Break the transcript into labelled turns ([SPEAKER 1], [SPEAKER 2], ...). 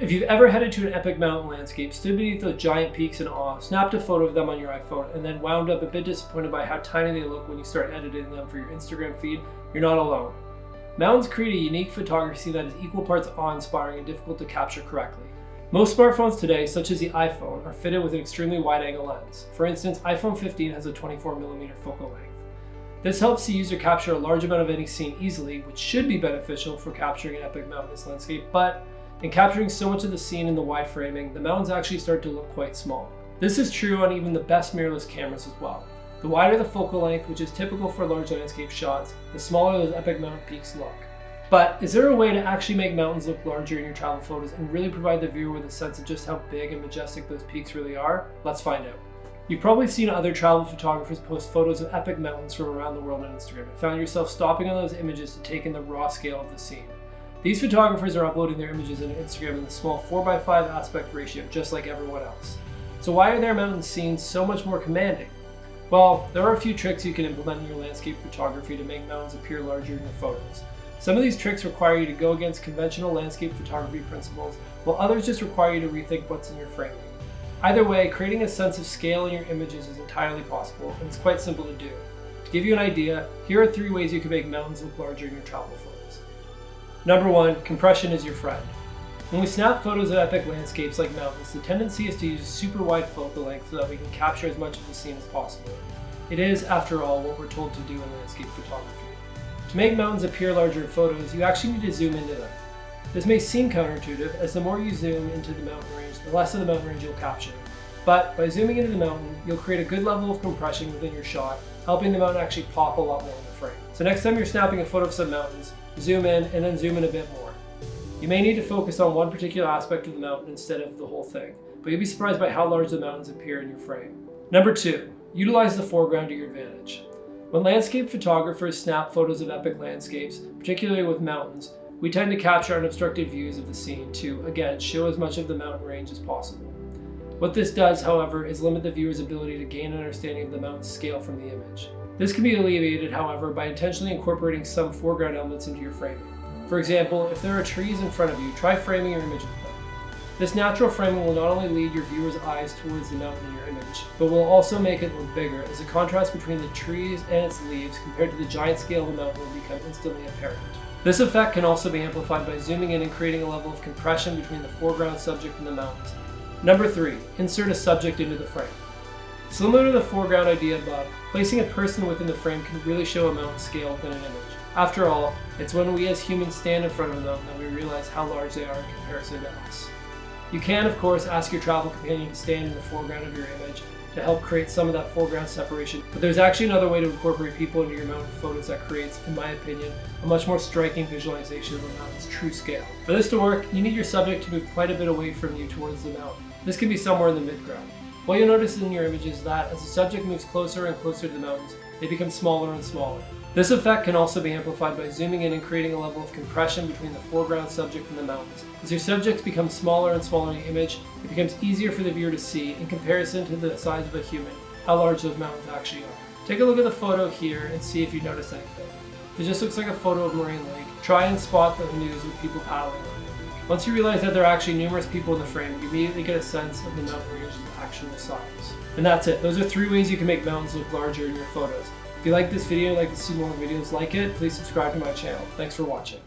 [SPEAKER 1] If you've ever headed to an epic mountain landscape, stood beneath those giant peaks in awe, snapped a photo of them on your iPhone, and then wound up a bit disappointed by how tiny they look when you start editing them for your Instagram feed, you're not alone. Mountains create a unique photography that is equal parts awe-inspiring and difficult to capture correctly. Most smartphones today, such as the iPhone, are fitted with an extremely wide-angle lens. For instance, iPhone 15 has a 24mm focal length. This helps the user capture a large amount of any scene easily, which should be beneficial for capturing an epic mountainous landscape, but in capturing so much of the scene in the wide framing, the mountains actually start to look quite small. This is true on even the best mirrorless cameras as well. The wider the focal length, which is typical for large landscape shots, the smaller those epic mountain peaks look. But is there a way to actually make mountains look larger in your travel photos and really provide the viewer with a sense of just how big and majestic those peaks really are? Let's find out. You've probably seen other travel photographers post photos of epic mountains from around the world on Instagram and found yourself stopping on those images to take in the raw scale of the scene. These photographers are uploading their images on Instagram in the small 4:5 aspect ratio, just like everyone else. So why are their mountain scenes so much more commanding? Well, there are a few tricks you can implement in your landscape photography to make mountains appear larger in your photos. Some of these tricks require you to go against conventional landscape photography principles, while others just require you to rethink what's in your framing. Either way, creating a sense of scale in your images is entirely possible, and it's quite simple to do. To give you an idea, here are 3 ways you can make mountains look larger in your travel photos. Number 1, compression is your friend. When we snap photos of epic landscapes like mountains, the tendency is to use super wide focal length so that we can capture as much of the scene as possible. It is, after all, what we're told to do in landscape photography. To make mountains appear larger in photos, you actually need to zoom into them. This may seem counterintuitive, as the more you zoom into the mountain range, the less of the mountain range you'll capture. But by zooming into the mountain, you'll create a good level of compression within your shot, helping the mountain actually pop a lot more in the frame. So next time you're snapping a photo of some mountains, zoom in and then zoom in a bit more. You may need to focus on one particular aspect of the mountain instead of the whole thing, but you'll be surprised by how large the mountains appear in your frame. Number 2, utilize the foreground to your advantage. When landscape photographers snap photos of epic landscapes, particularly with mountains, we tend to capture unobstructed views of the scene to, again, show as much of the mountain range as possible. What this does, however, is limit the viewer's ability to gain an understanding of the mountain's scale from the image. This can be alleviated, however, by intentionally incorporating some foreground elements into your framing. For example, if there are trees in front of you, try framing your image with them. This natural framing will not only lead your viewer's eyes towards the mountain in your image, but will also make it look bigger, as the contrast between the trees and its leaves compared to the giant scale of the mountain will become instantly apparent. This effect can also be amplified by zooming in and creating a level of compression between the foreground subject and the mountains. Number 3, insert a subject into the frame. Similar to the foreground idea above, placing a person within the frame can really show a mountain scale within an image. After all, it's when we as humans stand in front of a mountain that we realize how large they are in comparison to us. You can, of course, ask your travel companion to stand in the foreground of your image to help create some of that foreground separation, but there's actually another way to incorporate people into your mountain photos that creates, in my opinion, a much more striking visualization of the mountain's true scale. For this to work, you need your subject to move quite a bit away from you towards the mountain. This can be somewhere in the midground. What you'll notice in your image is that as the subject moves closer and closer to the mountains, they become smaller and smaller. This effect can also be amplified by zooming in and creating a level of compression between the foreground subject and the mountains. As your subjects become smaller and smaller in the image, it becomes easier for the viewer to see, in comparison to the size of a human, how large those mountains actually are. Take a look at the photo here and see if you notice anything. If it just looks like a photo of Marine Lake, try and spot the canoes with people paddling on it. Once you realize that there are actually numerous people in the frame, you immediately get a sense of the mountain range's actual size. And that's it. Those are 3 ways you can make mountains look larger in your photos. If you like this video and like to see more videos like it, please subscribe to my channel. Thanks for watching.